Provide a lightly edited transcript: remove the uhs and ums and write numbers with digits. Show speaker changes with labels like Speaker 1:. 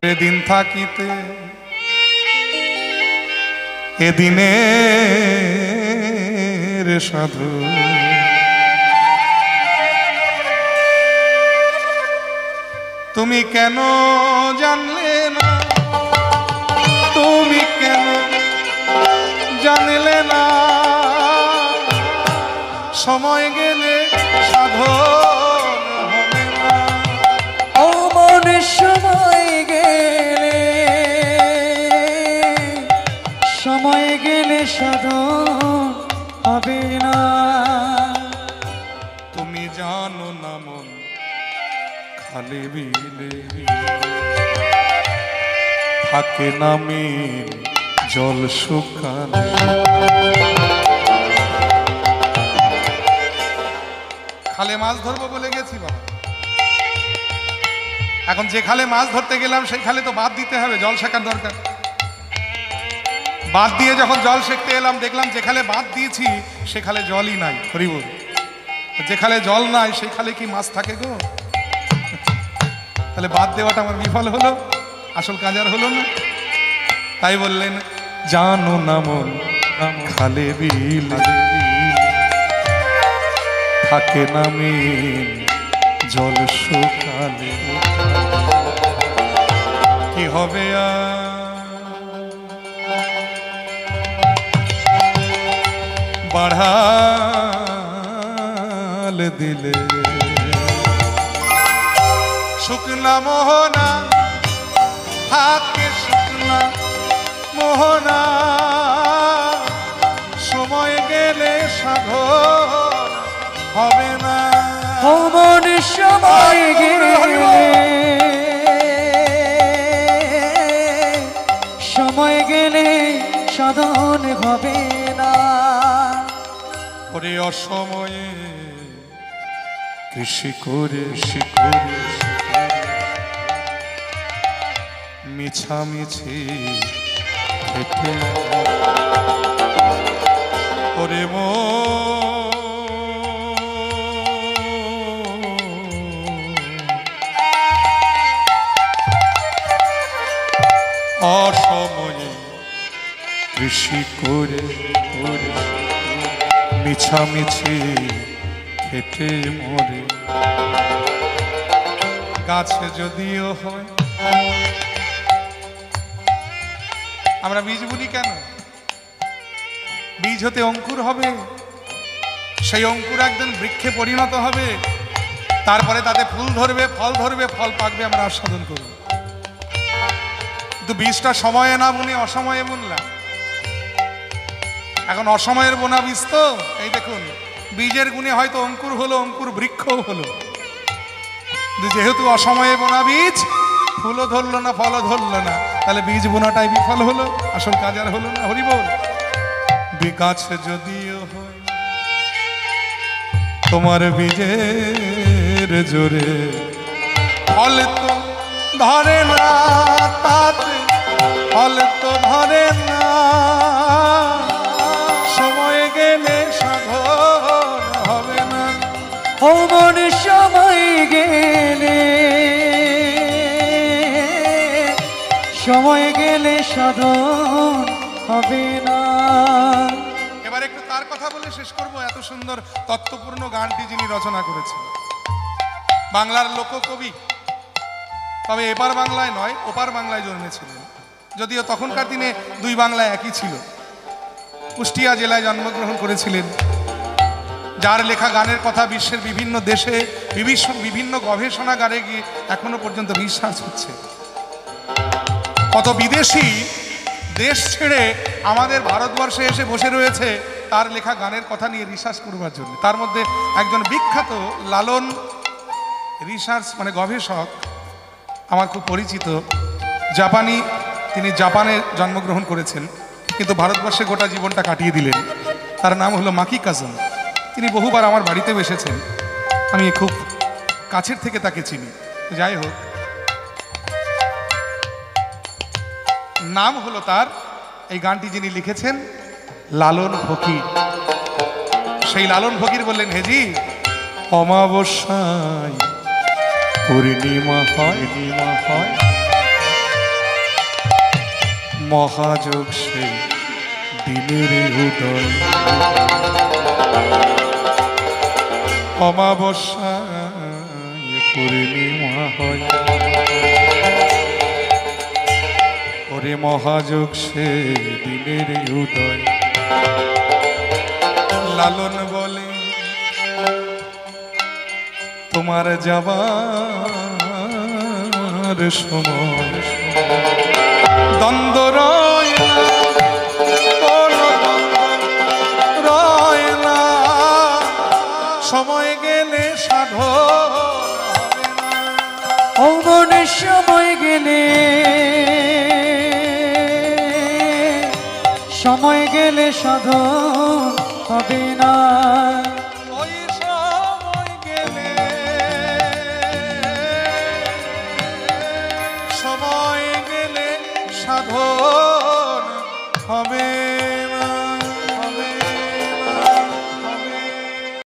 Speaker 1: দিন থাকিতে এদিনের সাধু তুমি কেন জানলে না, তুমি কেন জানলে না, সময় গেলে সাধন হবে না।
Speaker 2: ও মন সময় গেলে, সময় গেলে সাধন হবে না।
Speaker 1: তুমি জানো না মন খালি বিলে থাকে নামে জল শুকালে। খালে মাছ ধরবো বলে গেছি বাবা, এখন যে খালে মাছ ধরতে গেলাম সেই খালে তো বাদ দিতে হবে, জল শেখার দরকার। বাদ দিয়ে যখন জল সেঁকতে এলাম দেখলাম যে খালে বাদ দিয়েছি সে খালে জলই নাই। হরিবল, যে খালে জল নাই সেই খালে কি মাছ থাকে গো? তাহলে বাদ দেওয়াটা আমার বিফল হলো, আসল কাজ আর হলো না। তাই বললেন জানো না মন খালে বিল থাকে নামে জল শুকালে। কি হবে বাড়াল দিলে শুকনা মোহনা থাকে, শুকনা মোহনা সময় গেলে সাধন হবে না।
Speaker 2: ও মন সময় গেলে, সময় গেলে সাধন হবে না।
Speaker 1: ওরে অসময়ে কৃষি করে শিখরে মিছামিছি খেটে ওরে অসময়ে কৃষি করে মিছামিছি খেটে মরে। গাছে যদিও হয়, আমরা বীজ বুনি কেন? বীজ হতে অঙ্কুর হবে, সেই অঙ্কুর একদিন বৃক্ষে পরিণত হবে, তারপরে তাতে ফুল ধরবে, ফল ধরবে, ফল পাকবে, আমরা আস্বাদন করব। কিন্তু বীজটা সময়ে না বুনে অসময়ে বুনলাম। এখন অসময়ের বোনা বীজ তো, এই দেখুন বীজের গুণে হয়তো অঙ্কুর হলো, অঙ্কুর বৃক্ষও হলো, যেহেতু অসময়ে বোনা বীজ ফুলও ধরলো না, ফলও ধরলো না, তাহলে বীজ বোনাটাই বিফল হলো, আসল কাজ আর হলো না। হরিবল। বিকাশ যদিও হয় তোমার বীজের জোরে, ফল তো ধরে না, তাতে ফল তো ধরে না, সময় গেলে সাধন হবে না।
Speaker 2: ও মন সময় গেলে, সময় গেলে সাধন হবে না।
Speaker 1: এবার একটু তার কথা বলে শেষ করব। এত সুন্দর তত্ত্বপূর্ণ গানটি যিনি রচনা করেছেন, বাংলার লোককবি, তবে এপার বাংলায় নয় ওপার বাংলায় জন্মেছিলেন, যদিও তখনকার দিনে দুই বাংলা একই ছিল। কুষ্টিয়া জেলায় জন্মগ্রহণ করেছিলেন, যার লেখা গানের কথা বিশ্বের বিভিন্ন দেশে বিভিন্ন গবেষণাগারে গিয়ে এখনো পর্যন্ত রিসার্চ হচ্ছে। কত বিদেশি দেশ ছেড়ে আমাদের ভারতবর্ষে এসে বসে রয়েছে তার লেখা গানের কথা নিয়ে রিসার্চ করবার জন্য। তার মধ্যে একজন বিখ্যাত লালন রিসার্চ মানে গবেষক আমার খুব পরিচিত, জাপানি, তিনি জাপানে জন্মগ্রহণ করেছেন কিন্তু ভারতবর্ষে গোটা জীবনটা কাটিয়ে দিলেন। তার নাম হলো মাকি কাজন। তিনি বহুবার আমার বাড়িতে এসেছেন, আমি খুব কাছের থেকে তাকে চিনি। যাই হোক, নাম হলো তার, এই গানটি যিনি লিখেছেন লালন ফকির। সেই লালন ফকির বললেন, হেজি অমাবস্যায় পূর্ণিমা হয়, মহাযোগ সেই দিনের উদয় অমাবস্যায় পূর্ণিমা হয় ওরে মহাযোগ সেই দিনের উদয় লালন বলে তোমার যাবার সময় দ্বন্দ্ব রয় না, কোনো দ্বন্দ্ব রয় না, সময় গেলে সাধন হবে না।
Speaker 2: ও মনে সময় গেলে সাধন হবে না
Speaker 1: ওই সময় গেলে সাধন হবে